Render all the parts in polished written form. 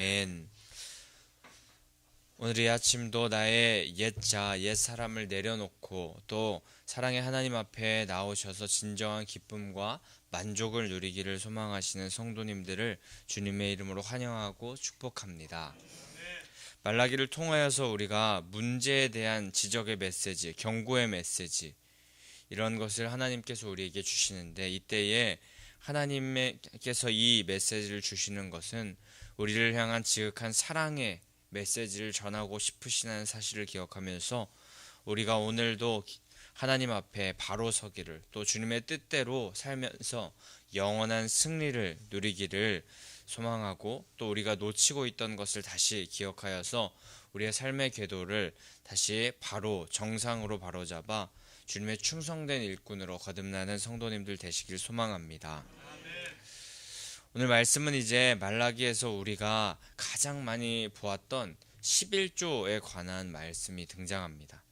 아멘. 오늘 이 아침도 나의 옛 사람을 내려놓고 또 사랑의 하나님 앞에 나오셔서 진정한 기쁨과 만족을 누리기를 소망하시는 성도님들을 주님의 이름으로 환영하고 축복합니다. 말라기를 통하여서 우리가 문제에 대한 지적의 메시지, 경고의 메시지, 이런 것을 하나님께서 우리에게 주시는데, 이때에 하나님께서 이 메시지를 주시는 것은 우리를 향한 지극한 사랑의 메시지를 전하고 싶으시다는 사실을 기억하면서 우리가 오늘도 하나님 앞에 바로 서기를, 또 주님의 뜻대로 살면서 영원한 승리를 누리기를 소망하고, 또 우리가 놓치고 있던 것을 다시 기억하여서 우리의 삶의 궤도를 다시 바로 정상으로 바로잡아 주님의 충성된 일꾼으로 거듭나는 성도님들 되시길 소망합니다. 오늘 말씀은 이제 말라기에서 우리가 가장 많이 보았던 11조에 관한 말씀이 등장합니다.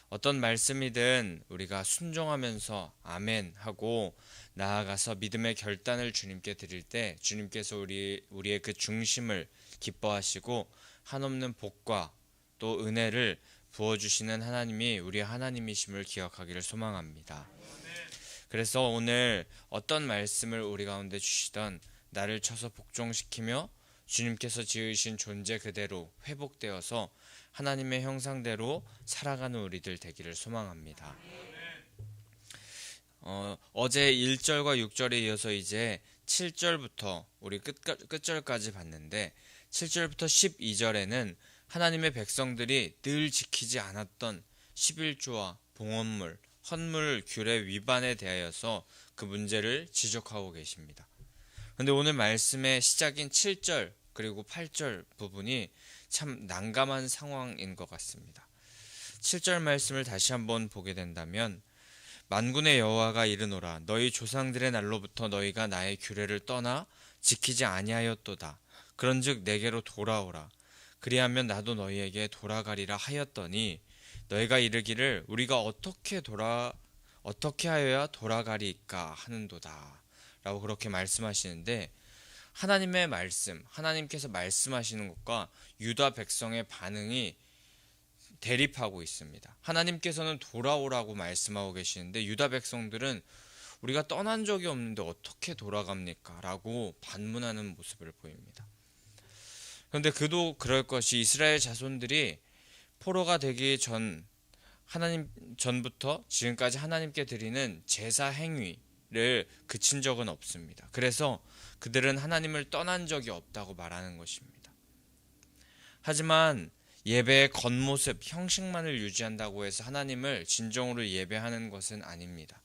어떤 말씀이든 우리가 순종하면서 아멘 하고 나아가서 믿음의 결단을 주님께 드릴 때 주님께서 우리의 그 중심을 기뻐하시고 한없는 복과 또 은혜를 부어주시는 하나님이 우리의 하나님이심을 기억하기를 소망합니다. 그래서 오늘 어떤 말씀을 우리 가운데 주시던 나를 쳐서 복종시키며 주님께서 지으신 존재 그대로 회복되어서 하나님의 형상대로 살아가는 우리들 되기를 소망합니다. 어제 1절과 6절에 이어서 이제 7절부터 우리 끝절까지 봤는데, 7절부터 12절에는 하나님의 백성들이 늘 지키지 않았던 11조와 봉헌물, 헌물 규례 위반에 대하여서 그 문제를 지적하고 계십니다. 그런데 오늘 말씀의 시작인 7절 그리고 8절 부분이 참 난감한 상황인 것 같습니다. 7절 말씀을 다시 한번 보게 된다면, 만군의 여호와가 이르노라, 너희 조상들의 날로부터 너희가 나의 규례를 떠나 지키지 아니하였도다. 그런즉 내게로 돌아오라. 그리하면 나도 너희에게 돌아가리라 하였더니, 너희가 이르기를 우리가 어떻게 하여야 돌아가리까 하는도다 라고 그렇게 말씀하시는데, 하나님의 말씀, 하나님께서 말씀하시는 것과 유다 백성의 반응이 대립하고 있습니다. 하나님께서는 돌아오라고 말씀하고 계시는데 유다 백성들은 우리가 떠난 적이 없는데 어떻게 돌아갑니까? 라고 반문하는 모습을 보입니다. 그런데 그도 그럴 것이, 이스라엘 자손들이 포로가 되기 전부터 지금까지 하나님께 드리는 제사 행위를 그친 적은 없습니다. 그래서 그들은 하나님을 떠난 적이 없다고 말하는 것입니다. 하지만 예배의 겉모습, 형식만을 유지한다고 해서 하나님을 진정으로 예배하는 것은 아닙니다.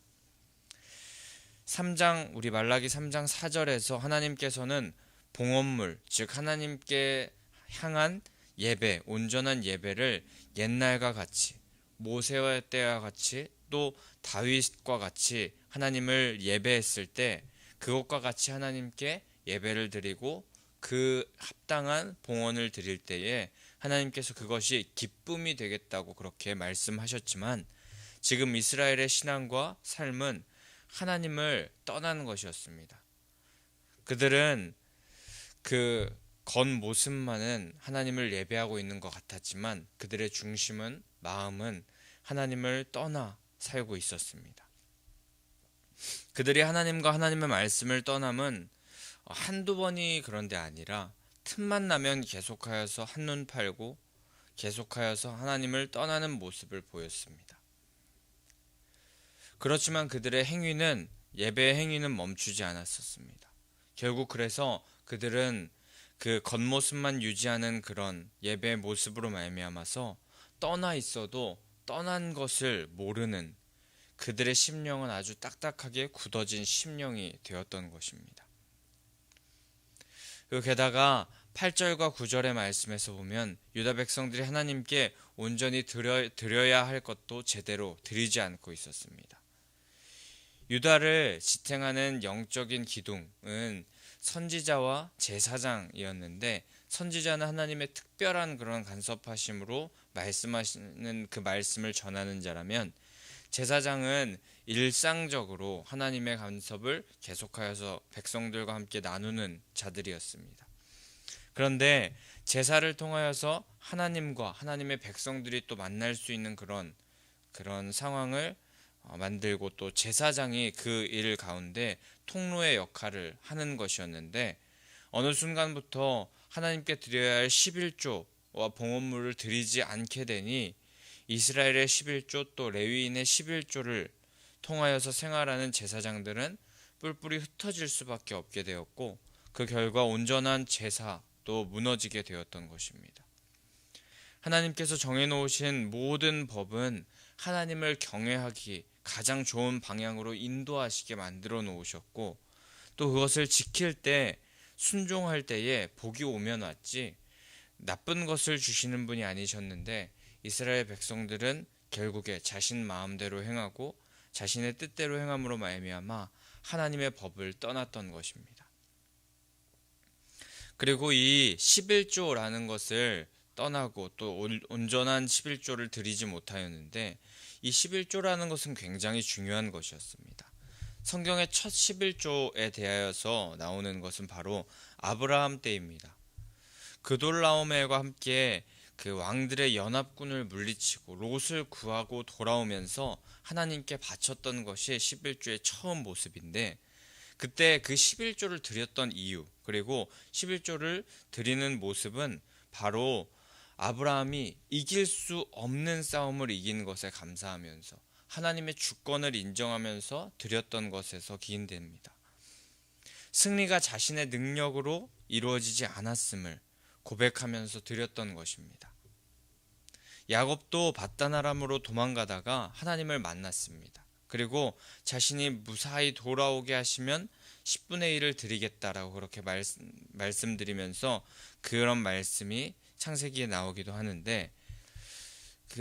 우리 말라기 3장 4절에서 하나님께서는 봉헌물, 즉 하나님께 향한 예배, 온전한 예배를 옛날과 같이, 모세와 때와 같이, 또 다윗과 같이 하나님을 예배했을 때 그것과 같이 하나님께 예배를 드리고 그 합당한 봉헌을 드릴 때에 하나님께서 그것이 기쁨이 되겠다고 그렇게 말씀하셨지만, 지금 이스라엘의 신앙과 삶은 하나님을 떠나는 것이었습니다. 그들은 그 겉모습만은 하나님을 예배하고 있는 것 같았지만 그들의 중심은, 마음은 하나님을 떠나 살고 있었습니다. 그들이 하나님과 하나님의 말씀을 떠남은 한두 번이 그런 데 아니라 틈만 나면 계속하여서 한눈 팔고 계속하여서 하나님을 떠나는 모습을 보였습니다. 그렇지만 그들의 행위는, 예배의 행위는 멈추지 않았었습니다. 결국 그래서 그들은 그 겉모습만 유지하는 그런 예배의 모습으로 말미암아서 떠나 있어도 떠난 것을 모르는, 그들의 심령은 아주 딱딱하게 굳어진 심령이 되었던 것입니다. 그리고 게다가 8절과 9절의 말씀에서 보면 유다 백성들이 하나님께 온전히 드려야 할 것도 제대로 드리지 않고 있었습니다. 유다를 지탱하는 영적인 기둥은 선지자와 제사장이었는데, 선지자는 하나님의 특별한 그런 간섭하심으로 말씀하시는 그 말씀을 전하는 자라면, 제사장은 일상적으로 하나님의 간섭을 계속하여서 백성들과 함께 나누는 자들이었습니다. 그런데 제사를 통하여서 하나님과 하나님의 백성들이 또 만날 수 있는 그런 상황을 만들고, 또 제사장이 그 일 가운데 통로의 역할을 하는 것이었는데, 어느 순간부터 하나님께 드려야 할 11조와 봉헌물을 드리지 않게 되니 이스라엘의 11조 또 레위인의 11조를 통하여서 생활하는 제사장들은 뿔뿔이 흩어질 수밖에 없게 되었고, 그 결과 온전한 제사도 무너지게 되었던 것입니다. 하나님께서 정해놓으신 모든 법은 하나님을 경외하기 가장 좋은 방향으로 인도하시게 만들어 놓으셨고, 또 그것을 지킬 때, 순종할 때에 복이 오면 왔지 나쁜 것을 주시는 분이 아니셨는데, 이스라엘 백성들은 결국에 자신 마음대로 행하고 자신의 뜻대로 행함으로 말미암아 하나님의 법을 떠났던 것입니다. 그리고 이 11조라는 것을 떠나고 또 온전한 11조를 드리지 못하였는데, 이 11조라는 것은 굉장히 중요한 것이었습니다. 성경의 첫 11조에 대하여서 나오는 것은 바로 아브라함 때입니다. 그돌라오멜과 함께 그 왕들의 연합군을 물리치고 롯을 구하고 돌아오면서 하나님께 바쳤던 것이 11조의 처음 모습인데, 그때 그 11조를 드렸던 이유, 그리고 11조를 드리는 모습은 바로 아브라함이 이길 수 없는 싸움을 이긴 것에 감사하면서 하나님의 주권을 인정하면서 드렸던 것에서 기인됩니다. 승리가 자신의 능력으로 이루어지지 않았음을 고백하면서 드렸던 것입니다. 야곱도 밧단 아람으로 도망가다가 하나님을 만났습니다. 그리고 자신이 무사히 돌아오게 하시면 10분의 1을 드리겠다라고 그렇게 말씀드리면서 그런 말씀이 창세기에 나오기도 하는데,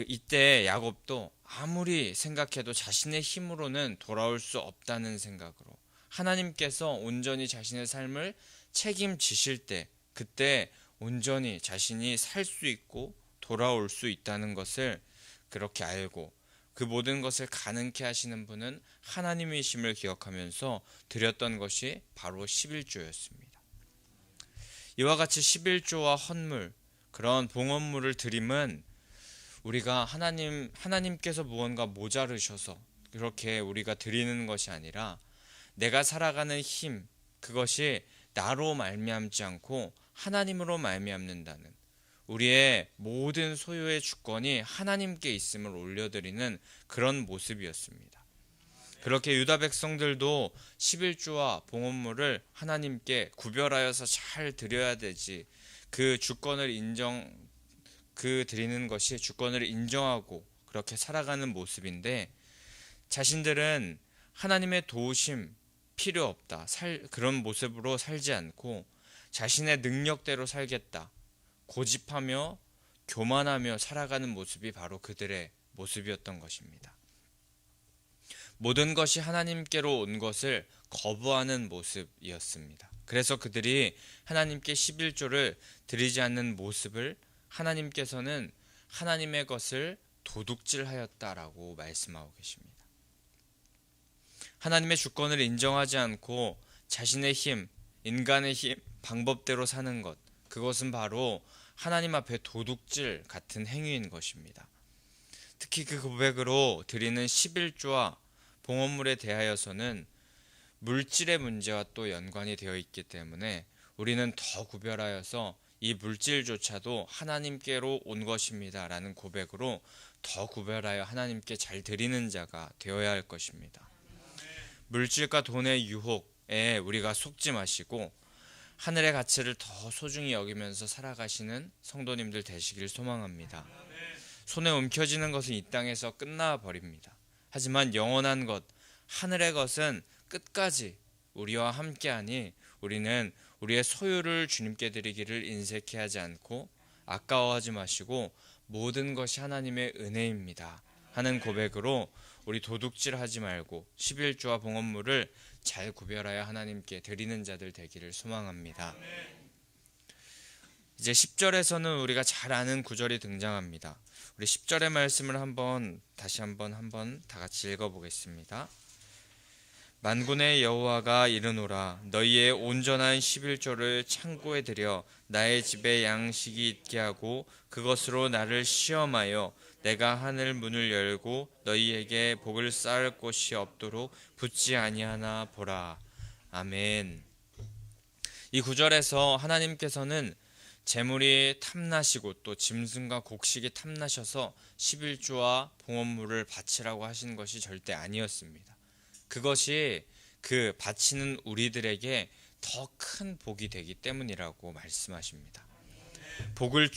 이때 야곱도 아무리 생각해도 자신의 힘으로는 돌아올 수 없다는 생각으로 하나님께서 온전히 자신의 삶을 책임지실 때, 그때 온전히 자신이 살 수 있고 돌아올 수 있다는 것을 그렇게 알고, 그 모든 것을 가능케 하시는 분은 하나님이심을 기억하면서 드렸던 것이 바로 11조였습니다. 이와 같이 11조와 헌물, 그런 봉헌물을 드림은 우리가 하나님께서 무언가 모자르셔서 그렇게 우리가 드리는 것이 아니라, 내가 살아가는 힘, 그것이 나로 말미암지 않고 하나님으로 말미암는다는, 우리의 모든 소유의 주권이 하나님께 있음을 올려드리는 그런 모습이었습니다. 그렇게 유다 백성들도 11조와 봉헌물을 하나님께 구별하여서 잘 드려야 되지, 그 드리는 것이 주권을 인정하고 그렇게 살아가는 모습인데, 자신들은 하나님의 도우심 필요 없다, 그런 모습으로 살지 않고 자신의 능력대로 살겠다, 고집하며 교만하며 살아가는 모습이 바로 그들의 모습이었던 것입니다. 모든 것이 하나님께로 온 것을 거부하는 모습이었습니다. 그래서 그들이 하나님께 11조를 드리지 않는 모습을 하나님께서는 하나님의 것을 도둑질하였다라고 말씀하고 계십니다. 하나님의 주권을 인정하지 않고 자신의 힘, 인간의 힘, 방법대로 사는 것, 그것은 바로 하나님 앞에 도둑질 같은 행위인 것입니다. 특히 그 고백으로 드리는 11조와 봉헌물에 대하여서는 물질의 문제와 또 연관이 되어 있기 때문에 우리는 더 구별하여서 이 물질조차도 하나님께로 온 것입니다 라는 고백으로 더 구별하여 하나님께 잘 드리는 자가 되어야 할 것입니다. 물질과 돈의 유혹에 우리가 속지 마시고 하늘의 가치를 더 소중히 여기면서 살아가시는 성도님들 되시길 소망합니다. 손에 움켜쥐는 것은 이 땅에서 끝나버립니다. 하지만 영원한 것, 하늘의 것은 끝까지 우리와 함께하니 우리는 우리의 소유를 주님께 드리기를 인색해 하지 않고 아까워하지 마시고 모든 것이 하나님의 은혜입니다 하는 고백으로 우리 도둑질하지 말고 11조와 봉헌물을 잘 구별하여 하나님께 드리는 자들 되기를 소망합니다. 이제 10절에서는 우리가 잘 아는 구절이 등장합니다. 우리 10절의 말씀을 다시 한번 다 같이 읽어보겠습니다. 만군의 여호와가 이르노라. 너희의 온전한 11조를 창고에 들여 나의 집에 양식이 있게 하고 그것으로 나를 시험하여 내가 하늘 문을 열고 너희에게 복을 쌓을 곳이 없도록 붙지 아니하나 보라. 아멘. 이 구절에서 하나님께서는 재물이 탐나시고 또 짐승과 곡식이 탐나셔서 11조와 봉헌물을 바치라고 하신 것이 절대 아니었습니다. 그것이 그 바치는 우리들에게 더 큰 복이 되기 때문이라고 말씀하십니다. 복을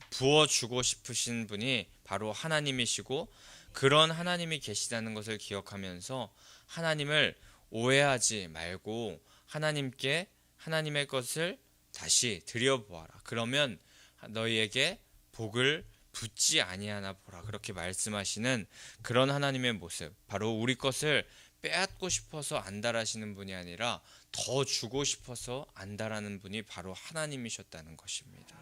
부어주고 싶으신 분이 바로 하나님이시고 그런 하나님이 계시다는 것을 기억하면서 하나님을 오해하지 말고 하나님께 하나님의 것을 다시 드려보아라. 그러면 너희에게 복을 붙지 아니하나 보라. 그렇게 말씀하시는 그런 하나님의 모습, 바로 우리 것을 빼앗고 싶어서 안달하시는 분이 아니라 더 주고 싶어서 안달하는 분이 바로 하나님이셨다는 것입니다.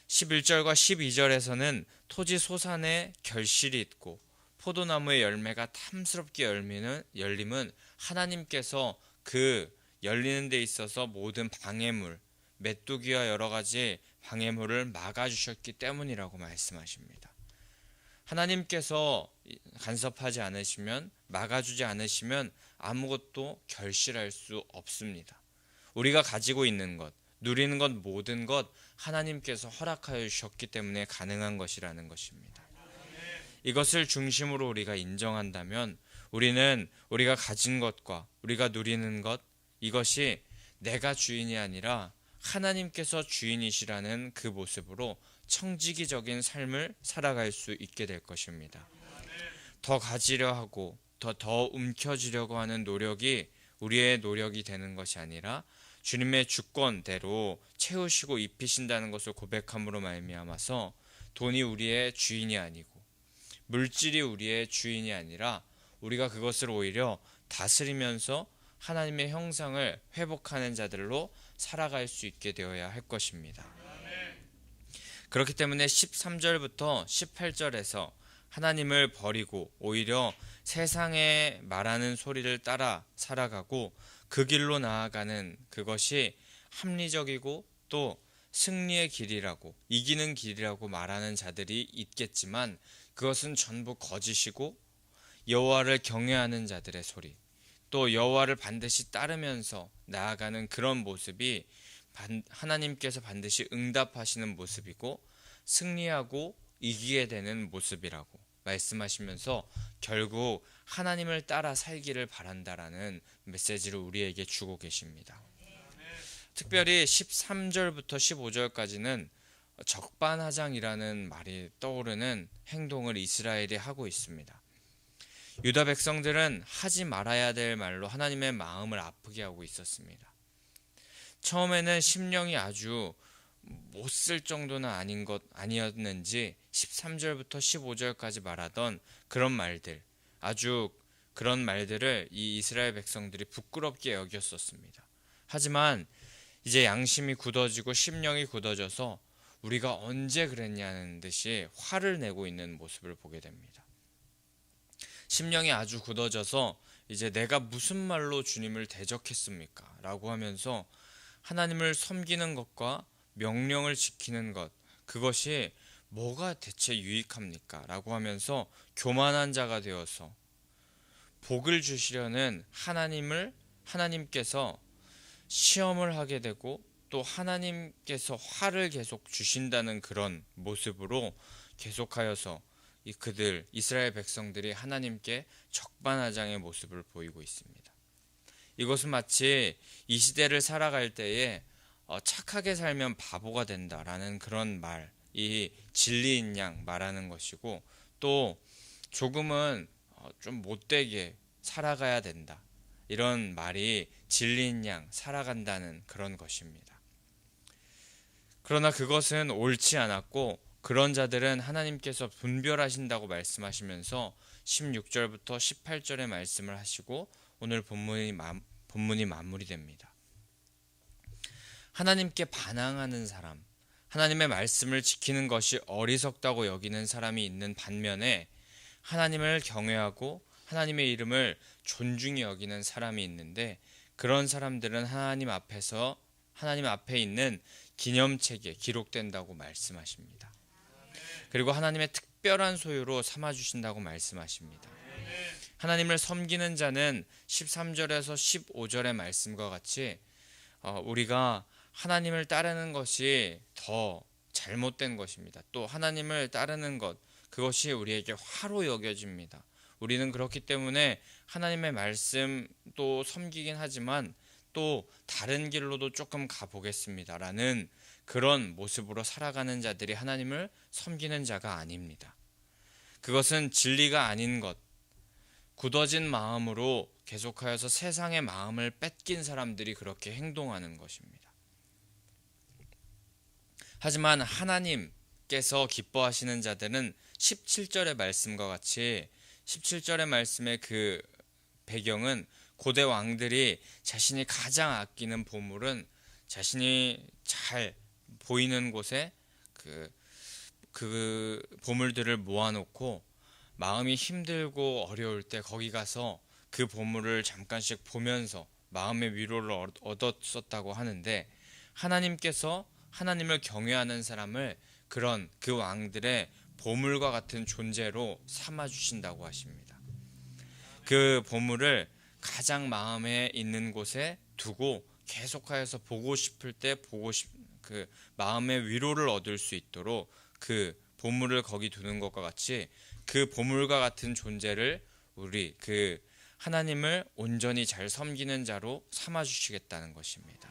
11절과 12절에서는 토지 소산에 결실이 있고 포도나무의 열매가 탐스럽게 열림은 하나님께서 그 열리는 데 있어서 모든 방해물, 메뚜기와 여러 가지 방해물을 막아주셨기 때문이라고 말씀하십니다. 하나님께서 간섭하지 않으시면, 막아주지 않으시면 아무것도 결실할 수 없습니다. 우리가 가지고 있는 것, 누리는 것 모든 것 하나님께서 허락하여 주셨기 때문에 가능한 것이라는 것입니다. 이것을 중심으로 우리가 인정한다면 우리는 우리가 가진 것과 우리가 누리는 것, 이것이 내가 주인이 아니라 하나님께서 주인이시라는 그 모습으로 청지기적인 삶을 살아갈 수 있게 될 것입니다. 더 가지려 하고 더 움켜쥐려고 하는 노력이 우리의 노력이 되는 것이 아니라 주님의 주권대로 채우시고 입히신다는 것을 고백함으로 말미암아서 돈이 우리의 주인이 아니고 물질이 우리의 주인이 아니라 우리가 그것을 오히려 다스리면서 하나님의 형상을 회복하는 자들로 살아갈 수 있게 되어야 할 것입니다. 그렇기 때문에 13절부터 18절에서 하나님을 버리고 오히려 세상에 말하는 소리를 따라 살아가고 그 길로 나아가는 그것이 합리적이고 또 승리의 길이라고, 이기는 길이라고 말하는 자들이 있겠지만 그것은 전부 거짓이고 여호와를 경외하는 자들의 소리, 또 여호와를 반드시 따르면서 나아가는 그런 모습이 하나님께서 반드시 응답하시는 모습이고 승리하고 이기게 되는 모습이라고 말씀하시면서 결국 하나님을 따라 살기를 바란다라는 메시지를 우리에게 주고 계십니다. 특별히 13절부터 15절까지는 적반하장이라는 말이 떠오르는 행동을 이스라엘이 하고 있습니다. 유다 백성들은 하지 말아야 될 말로 하나님의 마음을 아프게 하고 있었습니다. 처음에는 심령이 아주 못 쓸 정도는 아니었는지 13절부터 15절까지 말하던 그런 말들, 아주 그런 말들을 이 이스라엘 백성들이 부끄럽게 여겼었습니다. 하지만 이제 양심이 굳어지고 심령이 굳어져서 우리가 언제 그랬냐는 듯이 화를 내고 있는 모습을 보게 됩니다. 심령이 아주 굳어져서 이제 내가 무슨 말로 주님을 대적했습니까? 라고 하면서 하나님을 섬기는 것과 명령을 지키는 것, 그것이 뭐가 대체 유익합니까? 라고 하면서 교만한 자가 되어서 복을 주시려는 하나님께서 시험을 하게 되고 또 하나님께서 화를 계속 주신다는 그런 모습으로 계속하여서 이스라엘 백성들이 하나님께 적반하장의 모습을 보이고 있습니다. 이것은 마치 이 시대를 살아갈 때에 착하게 살면 바보가 된다라는 그런 말, 이 진리인 양 말하는 것이고 또 조금은 좀 못되게 살아가야 된다, 이런 말이 진리인 양 살아간다는 그런 것입니다. 그러나 그것은 옳지 않았고 그런 자들은 하나님께서 분별하신다고 말씀하시면서 16절부터 18절의 말씀을 하시고 오늘 본문이 마무리됩니다. 하나님께 반항하는 사람, 하나님의 말씀을 지키는 것이 어리석다고 여기는 사람이 있는 반면에 하나님을 경외하고 하나님의 이름을 존중히 여기는 사람이 있는데, 그런 사람들은 하나님 앞에 있는 기념책에 기록된다고 말씀하십니다. 그리고 하나님의 특별한 소유로 삼아 주신다고 말씀하십니다. 하나님을 섬기는 자는 13절에서 15절의 말씀과 같이 우리가 하나님을 따르는 것이 더 잘못된 것입니다. 또 하나님을 따르는 것, 그것이 우리에게 화로 여겨집니다. 우리는 그렇기 때문에 하나님의 말씀도 섬기긴 하지만 또 다른 길로도 조금 가보겠습니다 라는 그런 모습으로 살아가는 자들이 하나님을 섬기는 자가 아닙니다. 그것은 진리가 아닌 것, 굳어진 마음으로 계속하여서 세상의 마음을 뺏긴 사람들이 그렇게 행동하는 것입니다. 하지만 하나님께서 기뻐하시는 자들은 17절의 말씀과 같이 17절의 말씀의 그 배경은 고대 왕들이 자신이 가장 아끼는 보물은 자신이 잘 보이는 곳에 그 보물들을 모아놓고 마음이 힘들고 어려울 때 거기 가서 그 보물을 잠깐씩 보면서 마음의 위로를 얻었었다고 하는데, 하나님께서 하나님을 경외하는 사람을 그런 그 왕들의 보물과 같은 존재로 삼아 주신다고 하십니다. 그 보물을 가장 마음에 있는 곳에 두고 계속하여서 보고 싶을 때 그 마음의 위로를 얻을 수 있도록 그 보물을 거기 두는 것과 같이 그 보물과 같은 존재를 우리 그 하나님을 온전히 잘 섬기는 자로 삼아 주시겠다는 것입니다.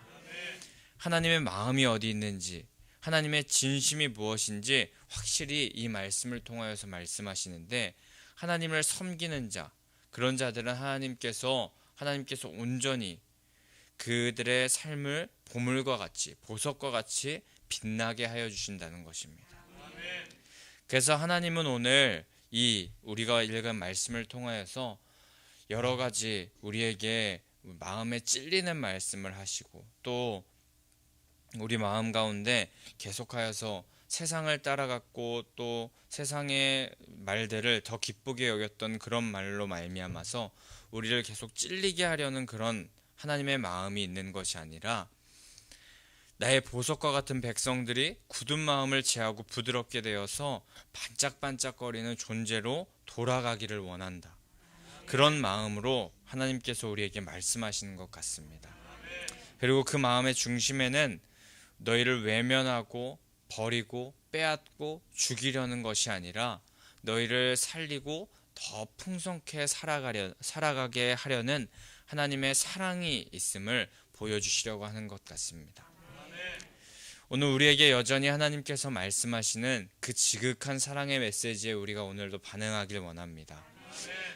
하나님의 마음이 어디 있는지, 하나님의 진심이 무엇인지 확실히 이 말씀을 통하여서 말씀하시는데, 하나님을 섬기는 자, 그런 자들은 하나님께서 온전히 그들의 삶을 보물과 같이, 보석과 같이 빛나게 하여 주신다는 것입니다. 그래서 하나님은 오늘 이 우리가 읽은 말씀을 통하여서 여러 가지 우리에게 마음에 찔리는 말씀을 하시고, 또 우리 마음 가운데 계속하여서 세상을 따라갔고 또 세상의 말들을 더 기쁘게 여겼던 그런 말로 말미암아서 우리를 계속 찔리게 하려는 그런 하나님의 마음이 있는 것이 아니라, 나의 보석과 같은 백성들이 굳은 마음을 제하고 부드럽게 되어서 반짝반짝거리는 존재로 돌아가기를 원한다. 그런 마음으로 하나님께서 우리에게 말씀하시는 것 같습니다. 그리고 그 마음의 중심에는 너희를 외면하고 버리고 빼앗고 죽이려는 것이 아니라 너희를 살리고 더 풍성케 살아가게 하려는 하나님의 사랑이 있음을 보여주시려고 하는 것 같습니다. 오늘 우리에게 여전히 하나님께서 말씀하시는 그 지극한 사랑의 메시지에 우리가 오늘도 반응하길 원합니다.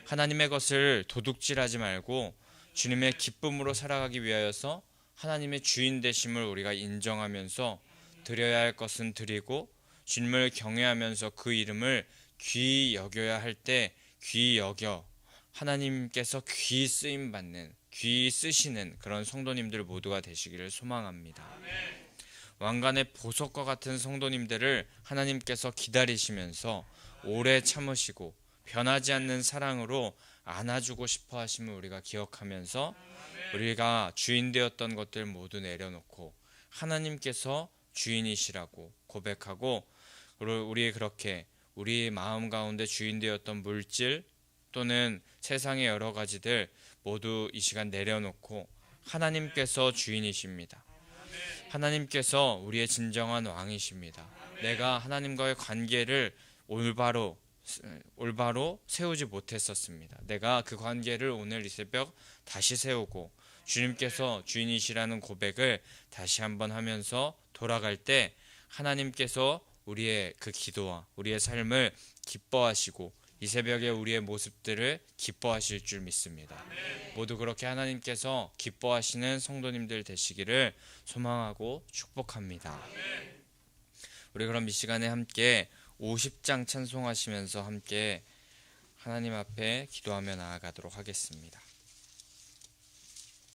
하나님의 것을 도둑질하지 말고 주님의 기쁨으로 살아가기 위하여서 하나님의 주인 되심을 우리가 인정하면서 드려야 할 것은 드리고, 주님을 경외하면서 그 이름을 귀히 여겨야 할 때 귀히 여겨 하나님께서 귀히 쓰임 받는, 귀히 쓰시는 그런 성도님들 모두가 되시기를 소망합니다. 왕관의 보석과 같은 성도님들을 하나님께서 기다리시면서 오래 참으시고 변하지 않는 사랑으로 안아주고 싶어 하심을 우리가 기억하면서 우리가 주인 되었던 것들 모두 내려놓고 하나님께서 주인이시라고 고백하고, 우리 그렇게 우리 마음 가운데 주인 되었던 물질 또는 세상의 여러 가지들 모두 이 시간 내려놓고 하나님께서 주인이십니다. 하나님께서 우리의 진정한 왕이십니다. 내가 하나님과의 관계를 올바로 세우지 못했었습니다. 내가 그 관계를 오늘 이 새벽 다시 세우고 주님께서 주인이시라는 고백을 다시 한번 하면서 돌아갈 때 하나님께서 우리의 그 기도와 우리의 삶을 기뻐하시고 이 새벽에 우리의 모습들을 기뻐하실 줄 믿습니다. 모두 그렇게 하나님께서 기뻐하시는 성도님들 되시기를 소망하고 축복합니다. 우리 그럼 이 시간에 함께 50장 찬송하시면서 함께 하나님 앞에 기도하며 나아가도록 하겠습니다.